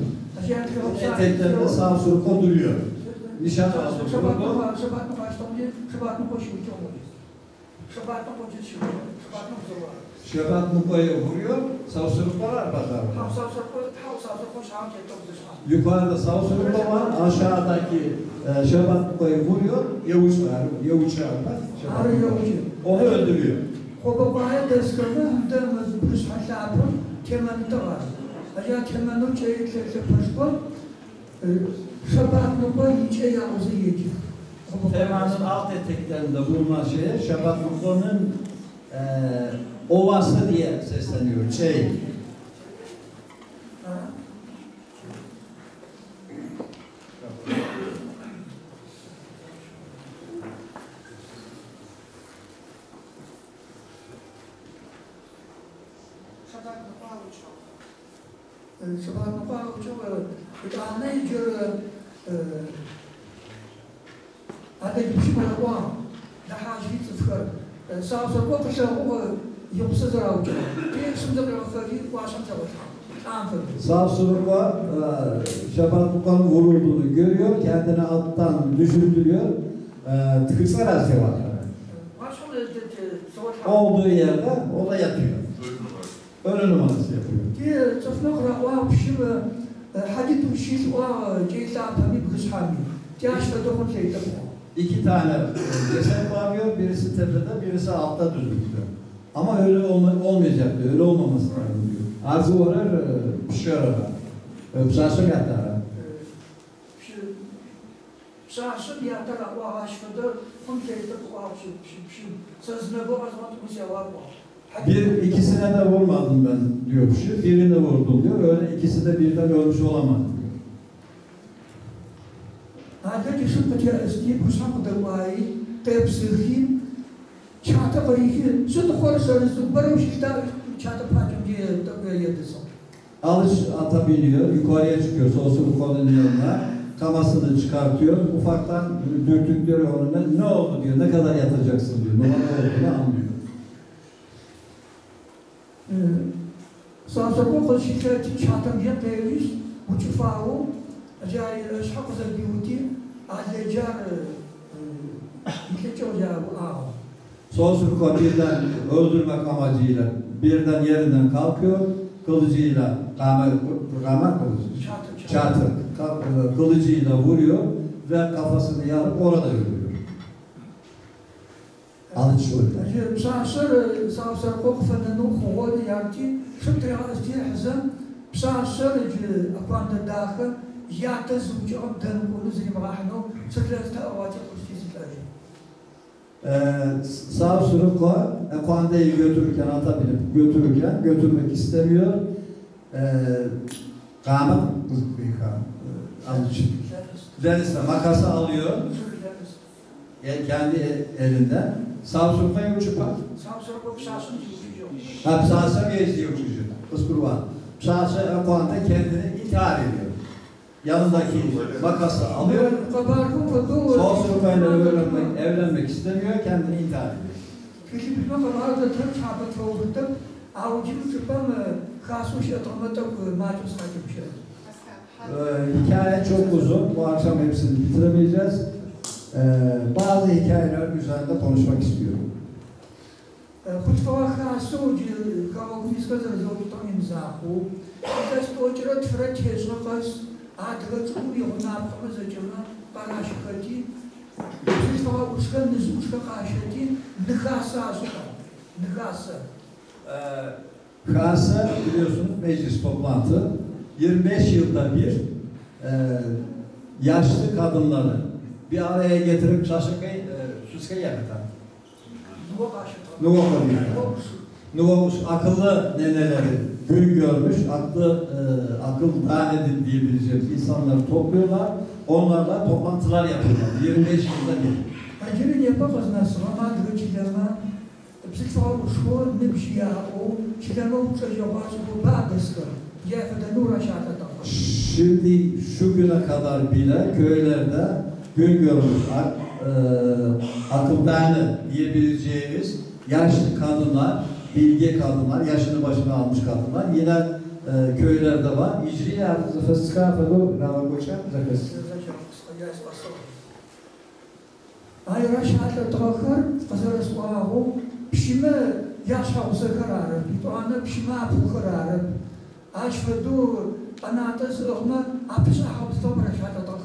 Aşağı Eteklerinde sağ sırko duruyor. Nişan aldı. Şabatın başlamıyor, şabatın koşuyor. Şabatın koşuyor. Şebat Muka'ya vuruyor, sağ sırko var bakalım. Yukarıda sağ sırko var, aşağıdaki Şebat Muka'yı vuruyor, yavuç var. Onu öldürüyor. Kobabaya deskanı hem de Bruce Haşap'ın kemanı da var. Acaba kemanı çeyrekle paşpa, Şabat Muka yiyeceği yağızı yiyecek. Temanın alt eteklerinde bulunan şeye Şebat Muka'nın ovası diye sesleniyor. Şabat Muka uçuyor. Bir tane jür ada bir var. Daha hiç sıfır. Sağ ko kışa o yoksa zarar uçuyor. Bir şimdi bir fırtı başım çalışıyor. Sağ sırko Şebat Muka'nın vurulduğunu görüyor, kendini alttan düşürtüyor, tıkıksar arası var. Olduğu yerde o da yatıyor. Ölü numarası yapıyor. Diye çocuklar var şimdi hadit uçuş var ceza tabi kışami. Yaşta dokun şeyde bu. İki tane ceset var diyor, birisi tepede, birisi altta düzlükte. Ama öyle olmayacak diyor, öyle olmaması lazım diyor. Arzu orar, pişiyorlar. Pişarsın yatar. Pişarsın yatar, o aşkıda, onun şeyde bu aşkı, sözüne bu azmatımız ya var bu. İkisine de vurmadım ben diyor pişir, birini vurdum diyor, öyle ikisi de birden ölmüş olamaz diyor. Ayrıca şu kaçar istiyor, bu sanıda var, tepsirkin, çanta bariki, şu da korsanızı, barım şişta çanta parçam diye tabi yedilsin. Alış ata biniyor, yukarıya çıkıyor, sosu kolunun yanına, kamasını çıkartıyor, ufaktan dürtüklüyor onunla, ne oldu diyor, ne kadar yatacaksın diyor, numara olduğunu anlıyor. Sağ kol şikayeti çantam yapıyoruz, uçu fahu, acayip şapkası biyuti, ayrıca İlk çocuğa bu ağ. Sosruko birden öldürmek amacıyla birden yerinden kalkıyor, kılıcıyla, çatı, kılıcıyla vuruyor ve kafasını yarıp orada ölüyor. Alıç öldü. Sağsır kokufanda nuhu yarti, şüpte yazdiye hazım, sağsır akvanda dahil, yatız ucu abdan kulu zimrahnu, sıkırta avati kustizikleri. Samsun'a Ekvande'yi götürürken, ata binip götürürken götürmek istemiyor. Kamet Deniz'de makası alıyor kendi elinden. Samsun'a uçupa. Samsun'a geçiyor uçucu. Kıskurvan. Samsun'a Ekvan'da kendini intihar ediyor. Yanındaki makası alıyor. Samsun'a evlenmek istemiyor, kendini intihar ediyor. Hikaye çok uzun. Bu akşam hepsini bitiremeyeceğiz. Bazı hikayeler üzerinde konuşmak istiyorum. Kasa biliyorsunuz meclis toplantı 25 yılda bir yaşlı kadınları bir araya getirip şaşırkayı yapıtan. Nuvamış akıllı neneleri gün görmüş, akıl tanedi diyebileceğimiz insanları topluyorlar. Onlarla toplantılar yapıyorlar. 25 yılda bir. Acele yapamaz nasıl ama dövüşçilerine psikoloji şuur ne bir şey ya o çileme uçacak bazı bu bağdısı. Cefede nur aşağıda da. Şimdi şu güne kadar bile köylerde gün görmüş akıl tanedi diyebileceğimiz yaşlı kadınlar, bilge kadınlar, yaşını başına almış kadınlar yine köylerde var. İcri yardımcı fıskafedo ravagoça zakes. Ay raşatla tağır, kazarız kuahu, pişime yaşavsa kararı, bir anda pişime apu kararı. Aşfedu anatası ona apisa hapsta raşatla tağır.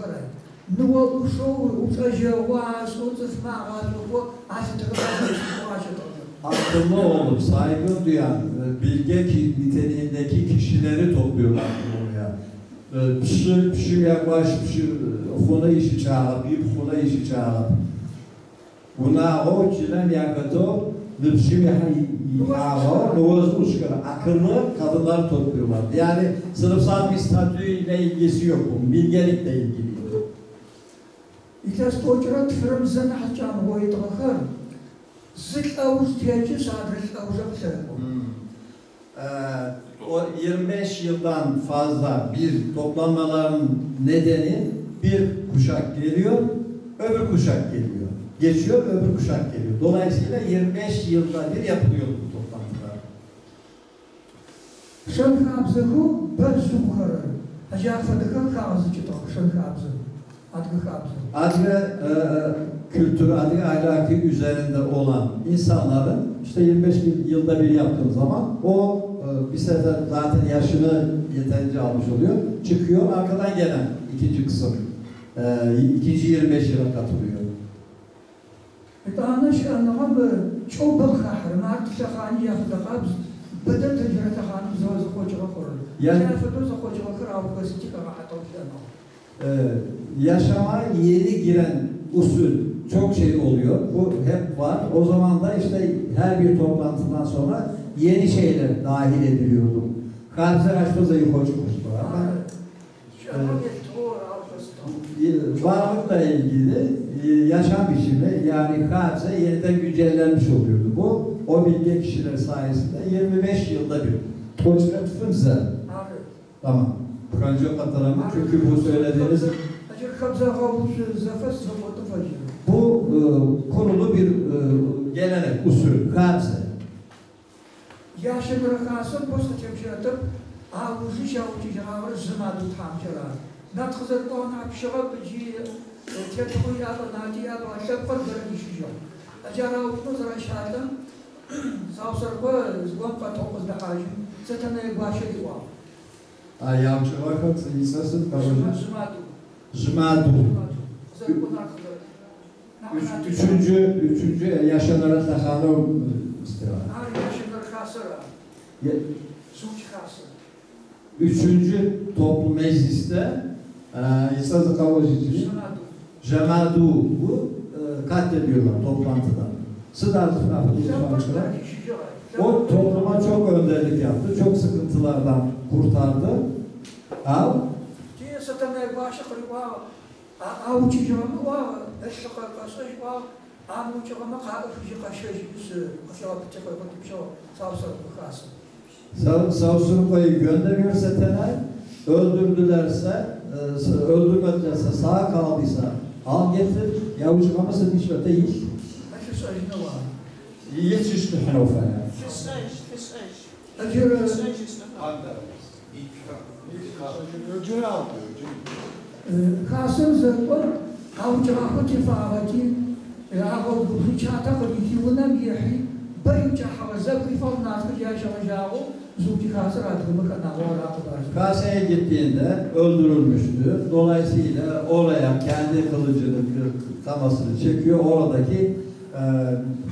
Nuva uşu, uçaca vaaz, uçasma vaaz, bu aşıtı akıllı olup saygı duyan bilge niteliğindeki kişileri topluyorlar buraya. Pişi yaklaş, huna işi çağırıp, bir huna işi çağırıp. Buna o çilen yakato, pişi yaklaş, nuvazı uçkara. Akıllı kadınları topluyorlar. Yani sınıfsal bir statüyle ilgisi yok bunun, bilgelikle ilgili. İhtas toçrat firmizden haçan boyut bakar. Zıt avuz diyece sadret avuzak o 25 yıldan fazla bir toplanmaların nedeni bir kuşak geliyor, öbür kuşak geliyor. Geçiyor, öbür kuşak geliyor. Dolayısıyla 25 yılda bir yapılıyor bu toplantılar. Şön kabzıhu ben sumkarı. Hacı Fadık'ın kağızı çıtak. Şön kabzı. Adgı Kültürü, adı ahlaki üzerinde olan insanların işte 25 yılda bir yaptığın zaman o bir sefer zaten yaşını yeterince almış oluyor. Çıkıyor, arkadan gelen ikinci kısım. İkinci 25 yıla katılıyor. أنا شيء أنا ما بشوف بخاطر ما أعرف تخاني ياخذ قابز بدأت تجري تخاني زوج خوش غفر يعني فدوز خوش غفر أو كسيتي كراحة توجهنا yaşama yeni giren usul çok şey oluyor. Bu hep var. O zaman da işte her bir toplantıdan sonra yeni şeyler dahil ediliyordu. Karşı aşpazayı koç varlıkla ilgili yaşam biçimi yani karşı yeniden güncellenmiş oluyordu. Bu o bilge kişiler sayesinde 25 yılda bir. Koçret fınza. Tamam. Kanca katılamı çünkü bu söylediğiniz bu kurulu bir gelenek, usul, karşı. Yaşın rakasın posta temşiratıp ağzı şavucu canavarı zımadı tamçılar. Natkızır doğan apşağı bıcı tetkuyu yapı nati yapı aşağı bir düşüyor. Acara uçmaz raşadan savsar bu zgon patokuz da hacı zaten başı diwa. Ayağımcı vakit insasın Zımadı. Zımadu. Üçüncü yaşanarak da hanım istiyor. Üçüncü toplu mecliste İsa'da kavacıcı Cemadu bu katlediyorlar toplantıda. Sıdar tarafı çalışmamışlar. O topluma çok önderlik yaptı, çok sıkıntılardan kurtardı. Al. Savsurko'yu gönderiyor Setenay, öldürmedilerse, sağ kaldıysa al getir, yavuculaması hiç öte değil. Yetişti Hannover'e. Öcünü aldı. Kasım zırhlı, avucakı tifavati, ağol bıçata kırıkiyona miyehi, bayıca havaza kıyfal naskı yaşamayacağı, zuki kasır adımı kanavara arkadaşlar. Kase'ye gittiğinde öldürülmüştü. Dolayısıyla oraya kendi kılıcını, kamasını çekiyor. Oradaki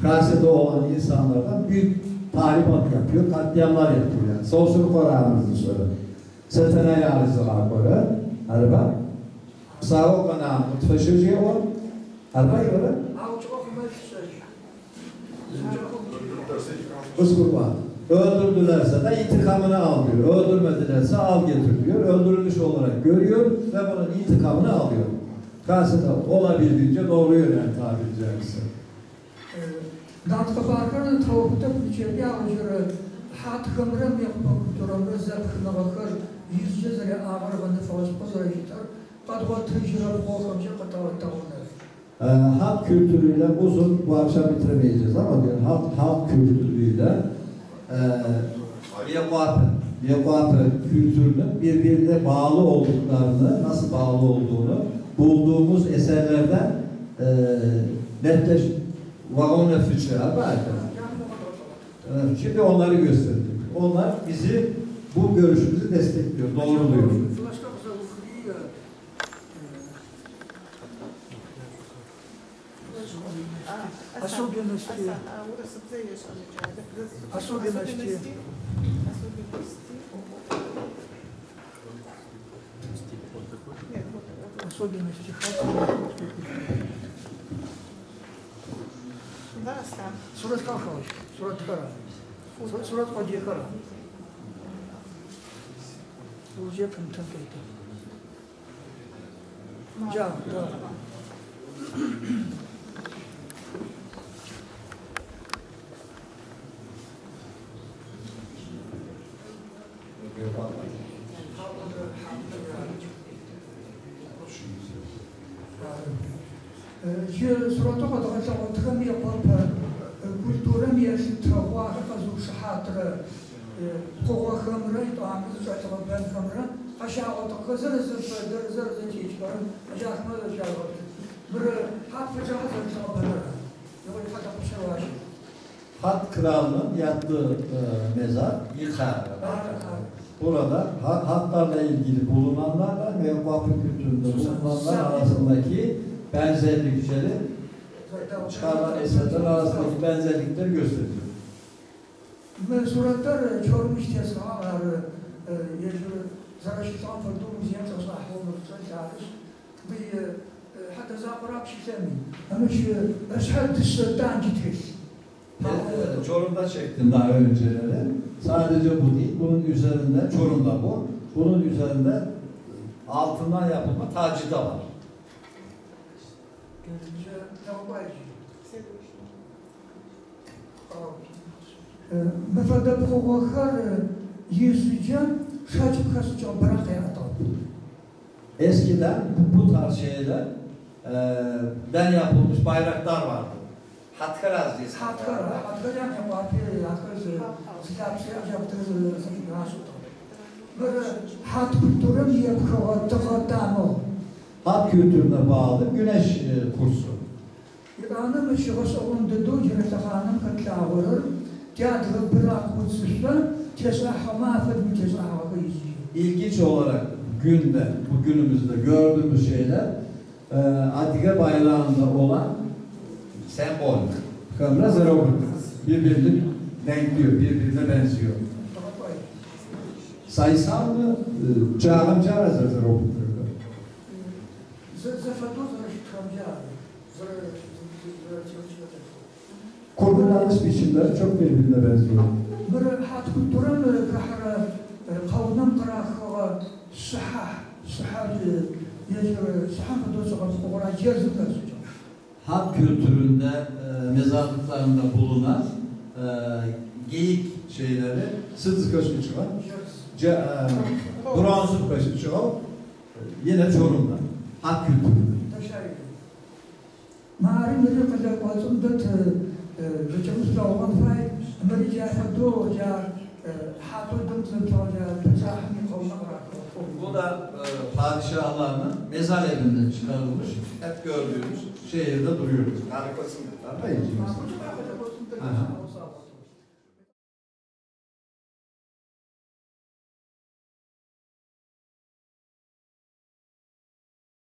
Kase'de olan insanlardan büyük tahribat yapıyor, katliamlar yapıyor. Yani. Soğusunu korağımızı sonra. Setenay arızılar böyle. Araba. Sağ o kana mutfaşıcıya o. Araba yolu. Kız kurban. Öldürdülerse de intikamını al diyor. Öldürmedilerse al getir diyor. Öldürülmüş olarak görüyor ve bunun intikamını alıyor. Kasıda olabildiğince doğruyor yani tabiri caizse. Datka barkarın tavukta bütçebi alıcıları hat kımrım yapmak duramı zevkine bakır yüzce zere ağırvanı fazla pozayıdır. Kadva tecrübe korkamca katavatta onlar. Halk kültürüyle uzun bu akşam bitiremeyeceğiz ama diyor halk kültürüyle Yekvapı kültürünün birbirine bağlı olduklarını, nasıl bağlı olduğunu bulduğumuz eserlerden netleş vagon füçeler var. Şimdi onları gösterdik. Onlar bizi bu görüşümüzü destekliyor, doğruluyor. Surat kalkmış, surat kara. Surat kodiye kara. Uje pıntık etti. Can, Surat kadar tıkım yapıp kültürüm yaşıtı vahı kazı şahatırı koğa kımrı, doğamızı çatı ben kımrı aşağı otu kızır zır çeşiyorum aşağı da çağırır bir hat fıçağı zır çağırır yolu hatta kuşa var Hat kralının yattığı mezar yıkar. Burada hatlarla ilgili bulunanlarla ve vakıf kültüründe bulunanlar arasındaki benzerlikleri çıkarılan eserler arasındaki benzerlikleri gösteriyor. Suratlar çorum istiyasılar yaşıyor. Zaraşıtan fırduğumuz yanı sahibini tutacağız. Bir hatta zaferak şiklemi. Ama şu eşhad dışarıdan gidiyor. Çorum'da çektim daha önceleri. Sadece bu değil, bunun üzerinde, Çorum'da bu. Bunun üzerinde altından yapılma tacı da var. Mesela provokar yüzücen şacık kasıcı bırakıyor adam. Eskiden bu tarz şeyler den yapılmış bayraklar vardı. Hatkar azdiyiz. Hatkar yani hatkar silahçı yaptığı böyle hat kültürü yapıyor. Hat kültürüne bağlı güneş kursu. İran'ın şahıs olunduğu cürethanın katlavırır. Tiyatro bırak kutsuzda tesahhama afet mütesahhama izliyor. İlginç olarak bugünümüzde gördüğümüz şeyler Adige bayrağında olan sembol. Kamera zero birbirini denkliyor, birbirine benziyor. Sayısal mı? Çağımca zero. Zafatı zarışık kamca. Kurgulanış biçimleri çok birbirine benziyor. Bir hat kültürün kahra kavunun kırahı sıhhat Halk kültüründe, mezarlıklarında bulunan geyik şeyleri, sırtı köşkü çıkan, bronzun köşkü çıkan, yine Çorum'da. Halk kültüründe. Mari biri kızı olsun da geçmişte olan fay, Amerika fadu ya hatudum tütoya tüzahmi kavunlar. Bu da padişahlarının mezar evinden çıkarılmış, hep gördüğümüz şehirde duruyor. Harikasın. Harikasın.